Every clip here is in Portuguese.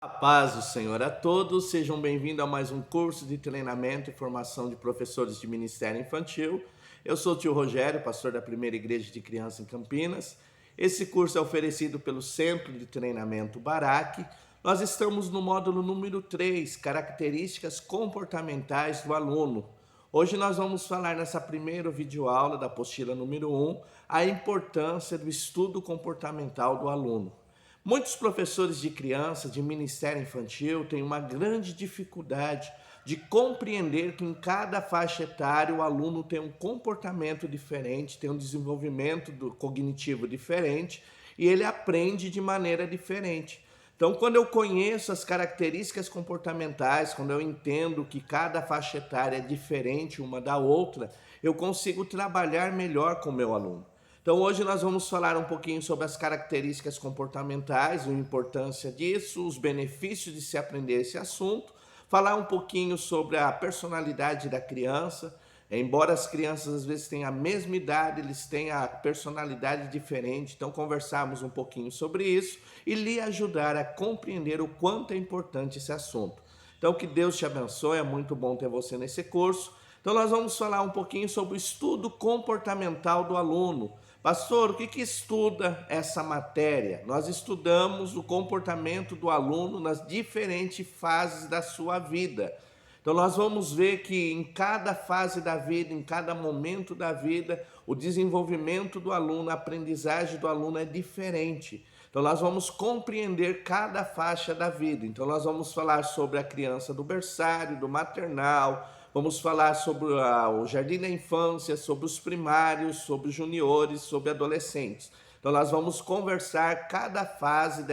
A paz do Senhor a todos, sejam bem-vindos a mais um curso de treinamento e formação de professores de Ministério Infantil. Eu sou o tio Rogério, pastor da Primeira Igreja de Criança em Campinas. Esse curso é oferecido pelo Centro de Treinamento Baraque. Nós estamos no módulo número 3, Características Comportamentais do Aluno. Hoje nós vamos falar nessa primeira videoaula da apostila número 1, a importância do estudo comportamental do aluno. Muitos professores de criança, de ministério infantil, têm uma grande dificuldade de compreender que em cada faixa etária o aluno tem um comportamento diferente, tem um desenvolvimento cognitivo diferente e ele aprende de maneira diferente. Então, quando eu conheço as características comportamentais, quando eu entendo que cada faixa etária é diferente uma da outra, eu consigo trabalhar melhor com o meu aluno. Então hoje nós vamos falar um pouquinho sobre as características comportamentais, a importância disso, os benefícios de se aprender esse assunto, falar um pouquinho sobre a personalidade da criança. Embora as crianças às vezes tenham a mesma idade, eles têm a personalidade diferente, então conversarmos um pouquinho sobre isso e lhe ajudar a compreender o quanto é importante esse assunto. Então que Deus te abençoe, é muito bom ter você nesse curso. Então nós vamos falar um pouquinho sobre o estudo comportamental do aluno. Pastor, o que estuda essa matéria? Nós estudamos o comportamento do aluno nas diferentes fases da sua vida. Então nós vamos ver que em cada fase da vida, em cada momento da vida, o desenvolvimento do aluno, a aprendizagem do aluno é diferente. Então nós vamos compreender cada faixa da vida. Então nós vamos falar sobre a criança do berçário, do maternal, vamos falar sobre o jardim da infância, sobre os primários, sobre os juniores, sobre adolescentes. Então nós vamos conversar cada fase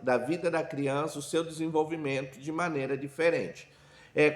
da vida da criança, o seu desenvolvimento de maneira diferente.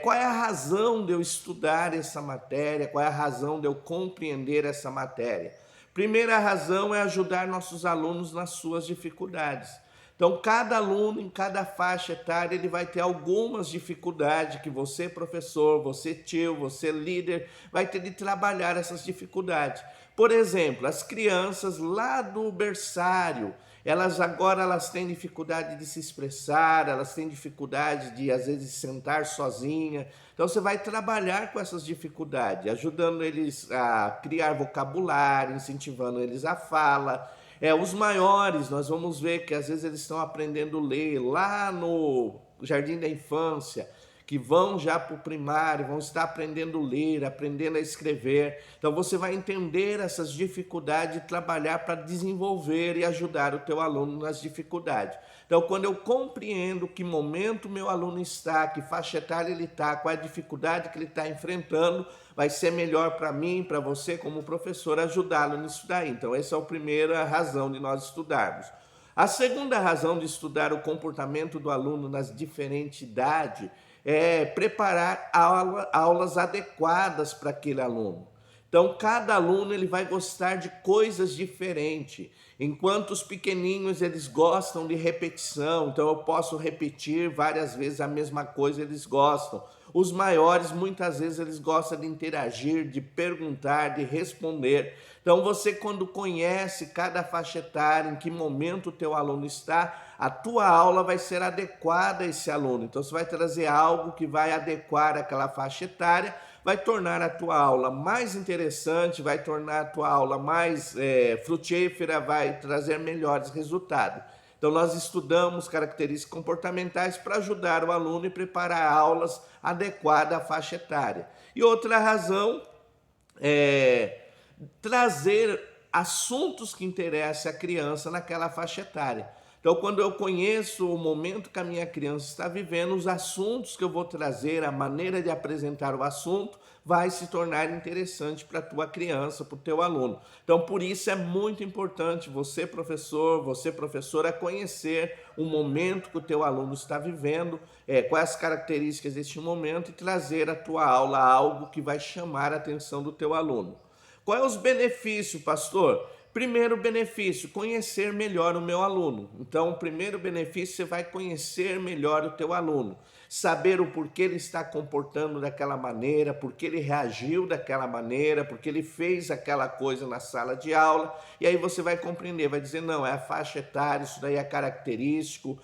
Qual é a razão de eu estudar essa matéria? Qual é a razão de eu compreender essa matéria? Primeira razão é ajudar nossos alunos nas suas dificuldades. Então, cada aluno, em cada faixa etária, ele vai ter algumas dificuldades que você, professor, você, tio, você, líder, vai ter de trabalhar essas dificuldades. Por exemplo, as crianças lá do berçário, elas têm dificuldade de se expressar, elas têm dificuldade de, às vezes, sentar sozinha. Então, você vai trabalhar com essas dificuldades, ajudando eles a criar vocabulário, incentivando eles à fala. Os maiores, nós vamos ver que às vezes eles estão aprendendo a ler lá no jardim da infância, que vão já para o primário, vão estar aprendendo a ler, aprendendo a escrever. Então você vai entender essas dificuldades e trabalhar para desenvolver e ajudar o teu aluno nas dificuldades. Então quando eu compreendo que momento o meu aluno está, que faixa etária ele está, qual é a dificuldade que ele está enfrentando, vai ser melhor para mim, para você como professor, ajudá-lo nisso daí. Então essa é a primeira razão de nós estudarmos. A segunda razão de estudar o comportamento do aluno nas diferentes idades é preparar aulas adequadas para aquele aluno. Então, cada aluno ele vai gostar de coisas diferentes. Enquanto os pequeninhos eles gostam de repetição, então eu posso repetir várias vezes a mesma coisa, eles gostam. Os maiores, muitas vezes, eles gostam de interagir, de perguntar, de responder. Então, você quando conhece cada faixa etária, em que momento o teu aluno está, a tua aula vai ser adequada a esse aluno. Então, você vai trazer algo que vai adequar aquela faixa etária, vai tornar a tua aula mais interessante, vai tornar a tua aula mais frutífera, vai trazer melhores resultados. Então, nós estudamos características comportamentais para ajudar o aluno e preparar aulas adequadas à faixa etária. E outra razão é trazer assuntos que interessem a criança naquela faixa etária. Então, quando eu conheço o momento que a minha criança está vivendo, os assuntos que eu vou trazer, a maneira de apresentar o assunto, vai se tornar interessante para a tua criança, para o teu aluno. Então, por isso é muito importante você, professor, você, professora, conhecer o momento que o teu aluno está vivendo, quais as características deste momento e trazer a tua aula algo que vai chamar a atenção do teu aluno. Qual é os benefícios, pastor? Primeiro benefício, conhecer melhor o meu aluno. Então, o primeiro benefício, você vai conhecer melhor o teu aluno. Saber o porquê ele está comportando daquela maneira, porque ele reagiu daquela maneira, porque ele fez aquela coisa na sala de aula. E aí você vai compreender, vai dizer, não, é a faixa etária, isso daí é característico,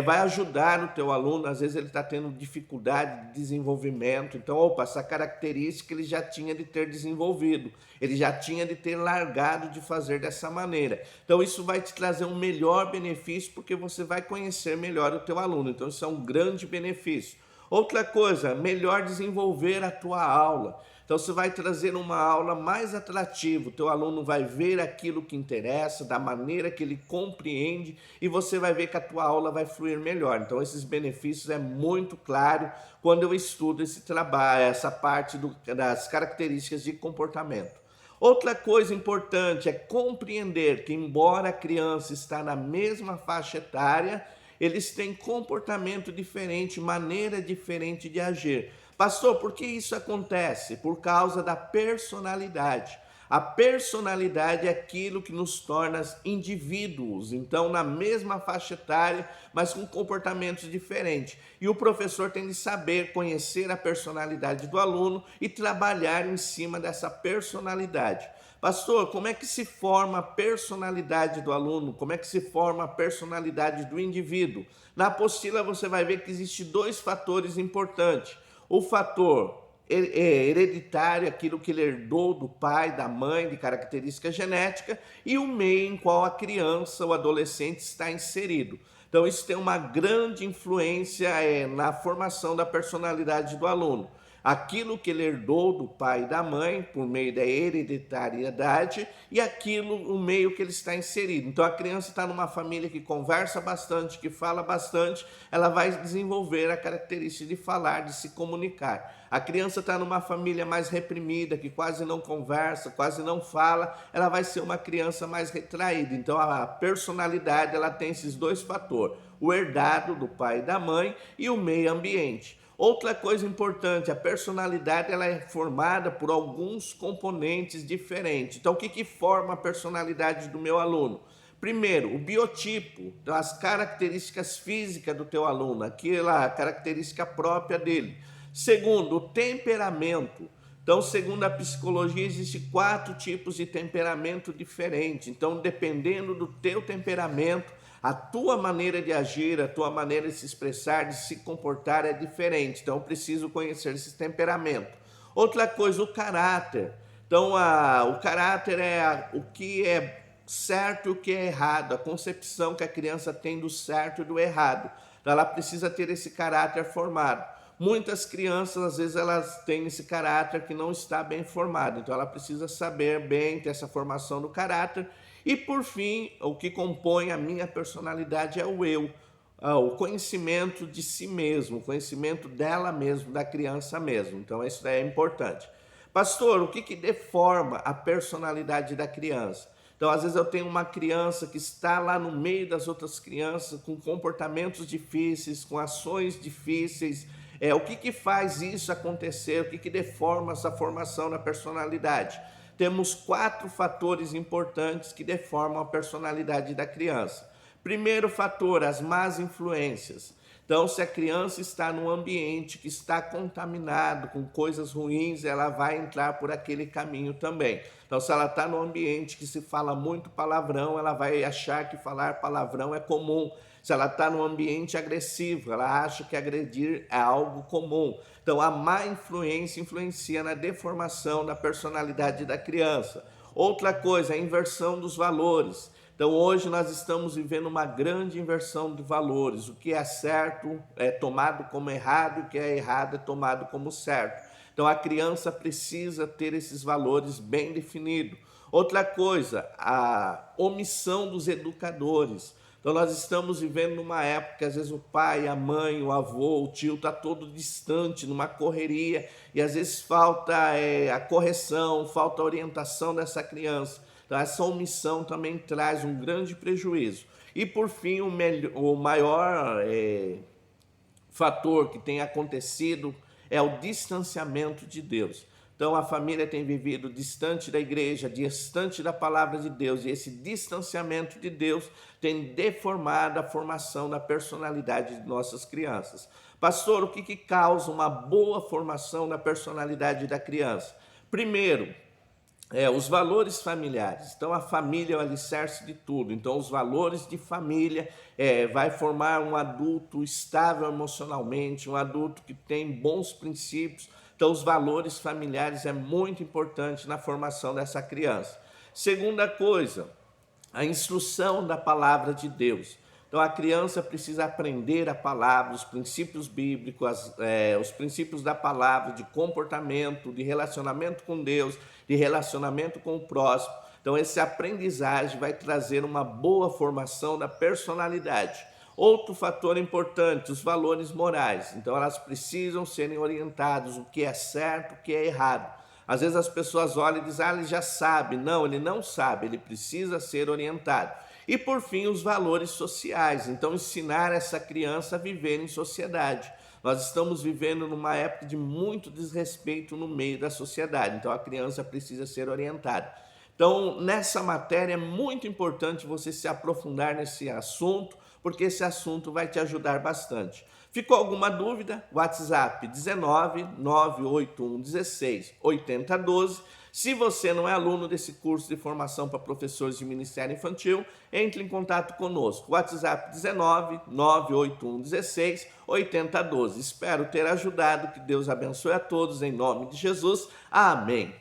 vai ajudar o teu aluno. Às vezes ele está tendo dificuldade de desenvolvimento. Então, opa, essa característica ele já tinha de ter desenvolvido, ele já tinha de ter largado de fazer dessa maneira. Então isso vai te trazer um melhor benefício, porque você vai conhecer melhor o teu aluno. Então isso é um grande benefício. Outra coisa, melhor desenvolver a tua aula. Então você vai trazer uma aula mais atrativa, o teu aluno vai ver aquilo que interessa, da maneira que ele compreende, e você vai ver que a tua aula vai fluir melhor. Então esses benefícios é muito claro quando eu estudo esse trabalho, essa parte das características de comportamento. Outra coisa importante é compreender que, embora a criança está na mesma faixa etária, eles têm comportamento diferente, maneira diferente de agir. Pastor, por que isso acontece? Por causa da personalidade. A personalidade é aquilo que nos torna indivíduos, então na mesma faixa etária, mas com comportamentos diferentes. E o professor tem de saber conhecer a personalidade do aluno e trabalhar em cima dessa personalidade. Pastor, como é que se forma a personalidade do aluno? Como é que se forma a personalidade do indivíduo? Na apostila você vai ver que existem dois fatores importantes. O fator hereditário, aquilo que ele herdou do pai, da mãe, de característica genética, e o meio em qual a criança, o adolescente está inserido. Então isso tem uma grande influência na formação da personalidade do aluno. Aquilo que ele herdou do pai e da mãe, por meio da hereditariedade, e aquilo, o meio que ele está inserido. Então a criança está numa família que conversa bastante, que fala bastante, ela vai desenvolver a característica de falar, de se comunicar. A criança está numa família mais reprimida, que quase não conversa, quase não fala, ela vai ser uma criança mais retraída. Então a personalidade, ela tem esses dois fatores, o herdado do pai e da mãe e o meio ambiente. Outra coisa importante, a personalidade ela é formada por alguns componentes diferentes. Então, o que forma a personalidade do meu aluno? Primeiro, o biotipo, as características físicas do teu aluno, aquela característica própria dele. Segundo, o temperamento. Então, segundo a psicologia, existem 4 tipos de temperamento diferentes. Então, dependendo do teu temperamento, a tua maneira de agir, a tua maneira de se expressar, de se comportar é diferente. Então, eu preciso conhecer esse temperamento. Outra coisa, o caráter. Então, o caráter é o que é certo e o que é errado, a concepção que a criança tem do certo e do errado. Então, ela precisa ter esse caráter formado. Muitas crianças, às vezes, elas têm esse caráter que não está bem formado. Então, ela precisa saber bem, ter essa formação do caráter. E, por fim, o que compõe a minha personalidade é o eu, o conhecimento de si mesmo, o conhecimento dela mesmo, da criança mesmo. Então, isso daí é importante. Pastor, o que deforma a personalidade da criança? Então, às vezes eu tenho uma criança que está lá no meio das outras crianças, com comportamentos difíceis, com ações difíceis. O que faz isso acontecer? O que deforma essa formação da personalidade? Temos 4 fatores importantes que deformam a personalidade da criança. Primeiro fator, as más influências. Então, se a criança está num ambiente que está contaminado com coisas ruins, ela vai entrar por aquele caminho também. Então, se ela está num ambiente que se fala muito palavrão, ela vai achar que falar palavrão é comum. Se ela está num ambiente agressivo, ela acha que agredir é algo comum. Então, a má influência influencia na deformação da personalidade da criança. Outra coisa, a inversão dos valores. Então, hoje nós estamos vivendo uma grande inversão de valores. O que é certo é tomado como errado, o que é errado é tomado como certo. Então, a criança precisa ter esses valores bem definidos. Outra coisa, a omissão dos educadores. Então, nós estamos vivendo numa época que, às vezes, o pai, a mãe, o avô, o tio está todo distante, numa correria, e às vezes falta a correção, falta a orientação dessa criança. Então, essa omissão também traz um grande prejuízo. E, por fim, o maior fator que tem acontecido é o distanciamento de Deus. Então a família tem vivido distante da igreja, distante da palavra de Deus, e esse distanciamento de Deus tem deformado a formação da personalidade de nossas crianças. Pastor, o que causa uma boa formação da personalidade da criança? Primeiro, os valores familiares. Então a família é o alicerce de tudo. Então os valores de família vai formar um adulto estável emocionalmente, um adulto que tem bons princípios. Então os valores familiares é muito importante na formação dessa criança. Segunda coisa, a instrução da palavra de Deus. Então a criança precisa aprender a palavra, os princípios bíblicos, os princípios da palavra, de comportamento, de relacionamento com Deus, de relacionamento com o próximo. Então essa aprendizagem vai trazer uma boa formação da personalidade. Outro fator importante, os valores morais. Então elas precisam serem orientadas o que é certo, o que é errado. Às vezes as pessoas olham e dizem, ele já sabe. Não, ele não sabe, ele precisa ser orientado. E por fim, os valores sociais. Então ensinar essa criança a viver em sociedade. Nós estamos vivendo numa época de muito desrespeito no meio da sociedade. Então a criança precisa ser orientada. Então nessa matéria é muito importante você se aprofundar nesse assunto, porque esse assunto vai te ajudar bastante. Ficou alguma dúvida? WhatsApp 19 981 16 8012. Se você não é aluno desse curso de formação para professores de Ministério Infantil, entre em contato conosco. WhatsApp 19 981 16 8012. Espero ter ajudado. Que Deus abençoe a todos em nome de Jesus. Amém.